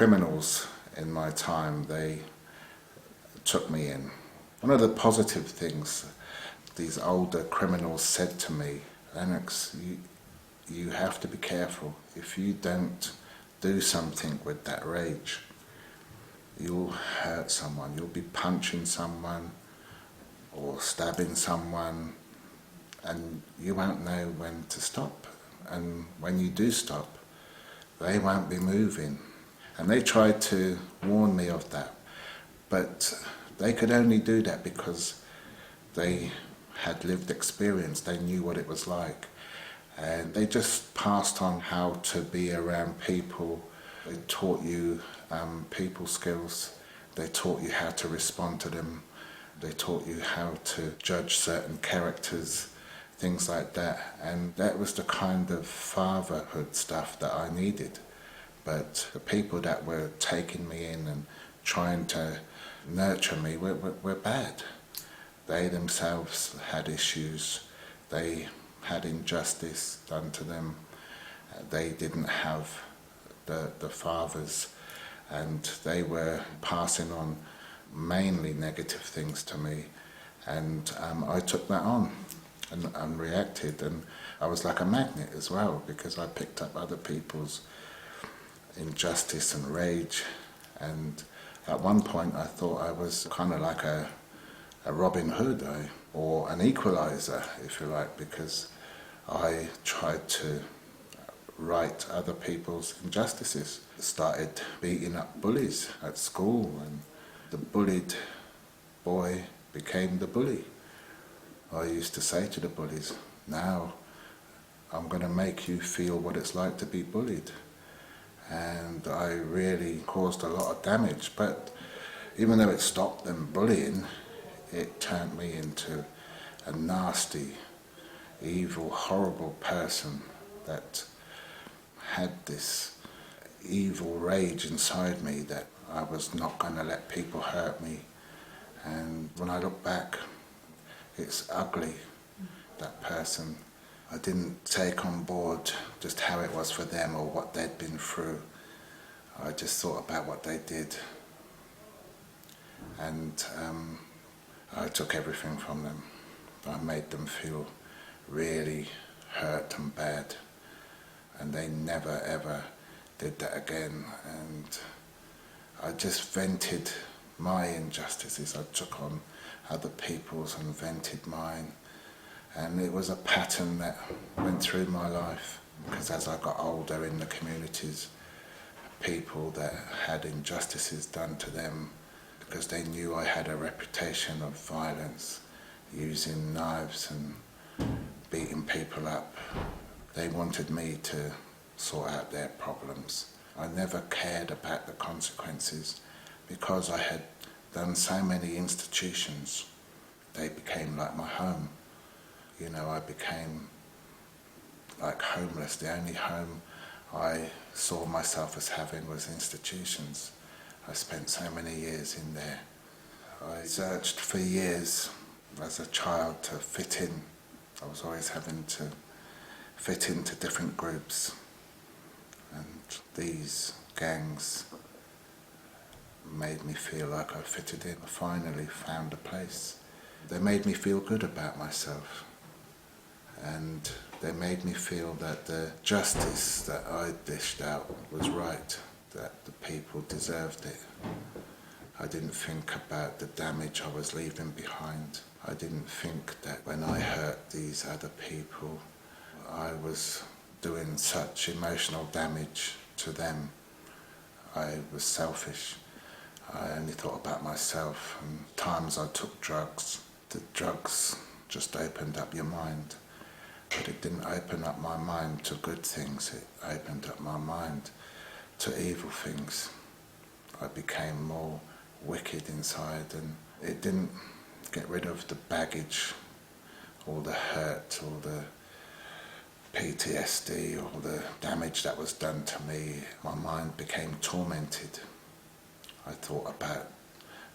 criminals in my time, they took me in. One of the positive things these older criminals said to me, Lennox, you have to be careful. If you don't do something with that rage, you'll hurt someone. You'll be punching someone or stabbing someone, and you won't know when to stop. And when you do stop, they won't be moving. And they tried to warn me of that, but they could only do that because they had lived experience. They knew what it was like. And they just passed on how to be around people. They taught you people skills. They taught you how to respond to them. They taught you how to judge certain characters, things like that. And that was the kind of fatherhood stuff that I needed. But the people that were taking me in and trying to nurture me were bad. They themselves had issues. They had injustice done to them. They didn't have the fathers, and they were passing on mainly negative things to me. And I took that on and reacted, and I was like a magnet as well, because I picked up other people's injustice and rage. And at one point I thought I was kind of like a Robin Hood, or an equalizer, if you like, because I tried to right other people's injustices. Started beating up bullies at school, and the bullied boy became the bully. I used to say to the bullies, now I'm going to make you feel what it's like to be bullied. And I really caused a lot of damage, but even though it stopped them bullying, it turned me into a nasty, evil, horrible person that had this evil rage inside me that I was not going to let people hurt me. And when I look back, it's ugly, that person. I didn't take on board just how it was for them or what they'd been through. I just thought about what they did. And I took everything from them. I made them feel really hurt and bad. And they never ever did that again. And I just vented my injustices. I took on other people's and vented mine. And it was a pattern that went through my life, because as I got older in the communities, people that had injustices done to them, because they knew I had a reputation of violence, using knives and beating people up, they wanted me to sort out their problems. I never cared about the consequences, because I had done so many institutions. They became like my home. You know, I became like homeless. The only home I saw myself as having was institutions. I spent so many years in there. I searched for years as a child to fit in. I was always having to fit into different groups. And these gangs made me feel like I fitted in. I finally found a place. They made me feel good about myself. And they made me feel that the justice that I dished out was right, that the people deserved it. I didn't think about the damage I was leaving behind. I didn't think that when I hurt these other people, I was doing such emotional damage to them. I was selfish. I only thought about myself, and times I took drugs. The drugs just opened up your mind. But it didn't open up my mind to good things. It opened up my mind to evil things. I became more wicked inside, and it didn't get rid of the baggage, all the hurt, all the PTSD, all the damage that was done to me. My mind became tormented. I thought about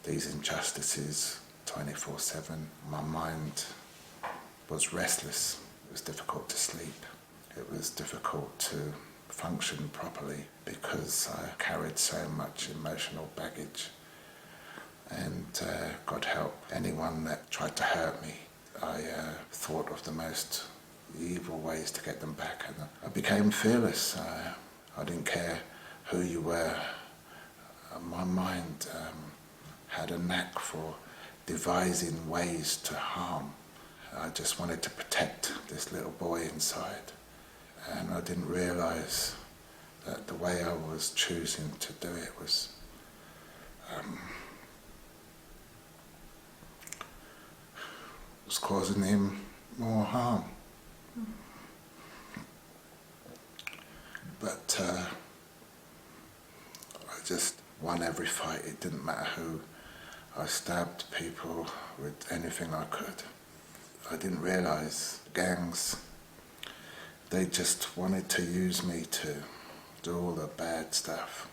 these injustices 24/7. My mind was restless. It was difficult to sleep. It was difficult to function properly because I carried so much emotional baggage. And God help anyone that tried to hurt me. I thought of the most evil ways to get them back, and I became fearless. I didn't care who you were. My mind had a knack for devising ways to harm. I just wanted to protect this little boy inside, and I didn't realize that the way I was choosing to do it was causing him more harm. But I just won every fight. It didn't matter who. I stabbed people with anything I could. I didn't realize gangs, they just wanted to use me to do all the bad stuff.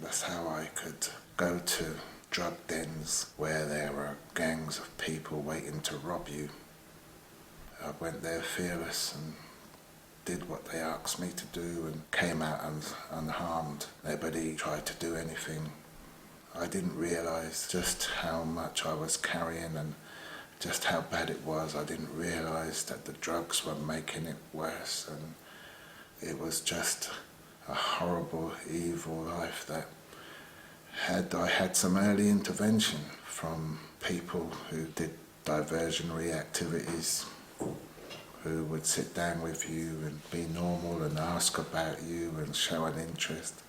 That's how I could go to drug dens where there were gangs of people waiting to rob you. I went there fearless and did what they asked me to do and came out unharmed. Nobody tried to do anything. I didn't realize just how much I was carrying and just how bad it was. I didn't realize that the drugs were making it worse, and it was just a horrible, evil life that had I had some early intervention from people who did diversionary activities, who would sit down with you and be normal and ask about you and show an interest.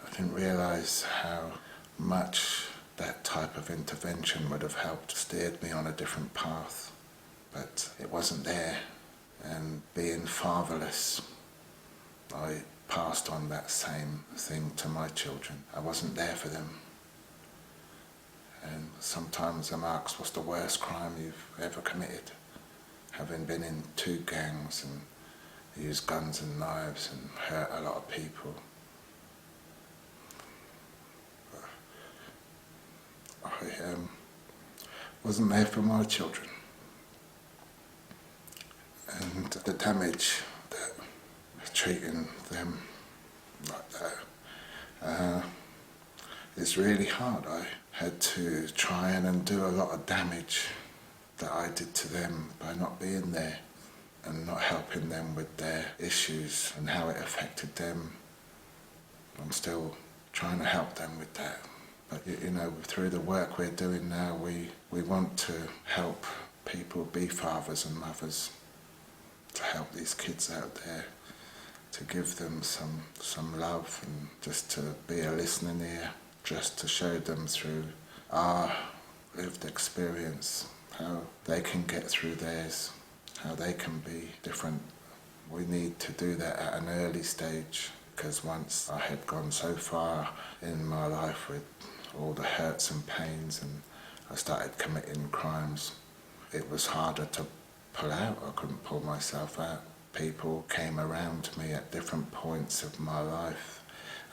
I didn't realize how much that type of intervention would have helped steered me on a different path, but it wasn't there. And being fatherless, I passed on that same thing to my children. I wasn't there for them. And sometimes I'm asked, what's the worst crime you've ever committed? Having been in 2 gangs and used guns and knives and hurt a lot of people, I wasn't there for my children. And the damage that treating them like that is really hard. I had to try and undo a lot of damage that I did to them by not being there and not helping them with their issues and how it affected them. I'm still trying to help them with that. But you know, through the work we're doing now, we want to help people be fathers and mothers, to help these kids out there, to give them some love and just to be a listening ear, just to show them through our lived experience how they can get through theirs, how they can be different. We need to do that at an early stage, because once I had gone so far in my life with all the hurts and pains and I started committing crimes, it was harder to pull out. I couldn't pull myself out. People came around me at different points of my life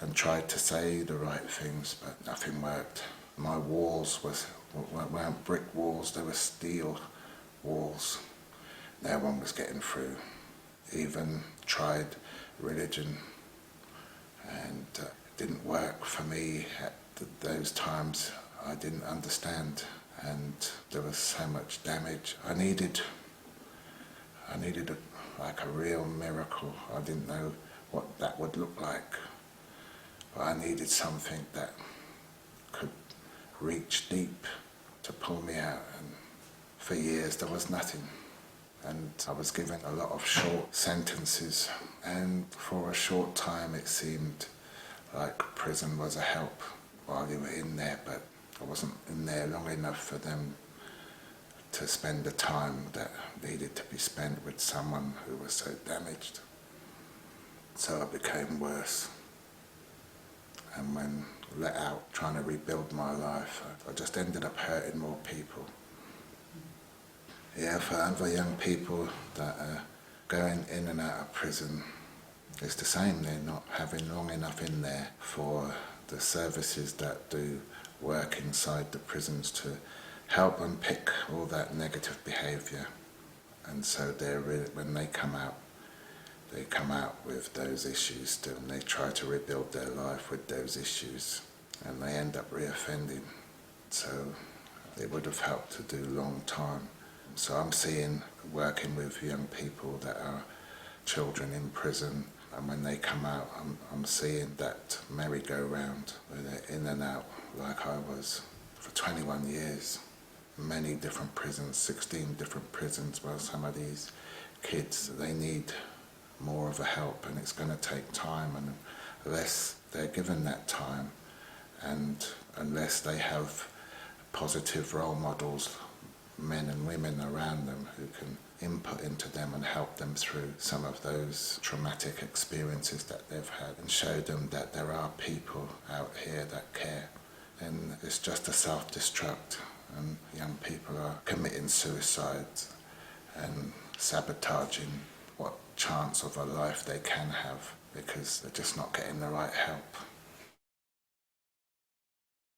and tried to say the right things, but nothing worked. My walls weren't brick walls, they were steel walls. No one was getting through. Even tried religion, and it didn't work for me at those times. I didn't understand, and there was so much damage. I needed a real miracle. I didn't know what that would look like, but I needed something that could reach deep to pull me out. And for years there was nothing, and I was given a lot of short sentences, and for a short time it seemed like prison was a help while you were in there, but I wasn't in there long enough for them to spend the time that needed to be spent with someone who was so damaged. So I became worse, and when let out trying to rebuild my life, I just ended up hurting more people. Yeah, for other young people that are going in and out of prison, it's the same. They're not having long enough in there for the services that do work inside the prisons to help unpick all that negative behaviour. And so when they come out, they come out with those issues still, and they try to rebuild their life with those issues, and they end up reoffending. So it would have helped to do long time. So I'm seeing, working with young people that are children in prison, and when they come out, I'm seeing that merry-go-round where they're in and out like I was for 21 years. Many different prisons, 16 different prisons. Well, some of these kids, they need more of a help, and it's going to take time, and unless they're given that time, and unless they have positive role models, men and women around them who can input into them and help them through some of those traumatic experiences that they've had, and show them that there are people out here that care, and it's just a self-destruct, and young people are committing suicides and sabotaging what chance of a life they can have because they're just not getting the right help.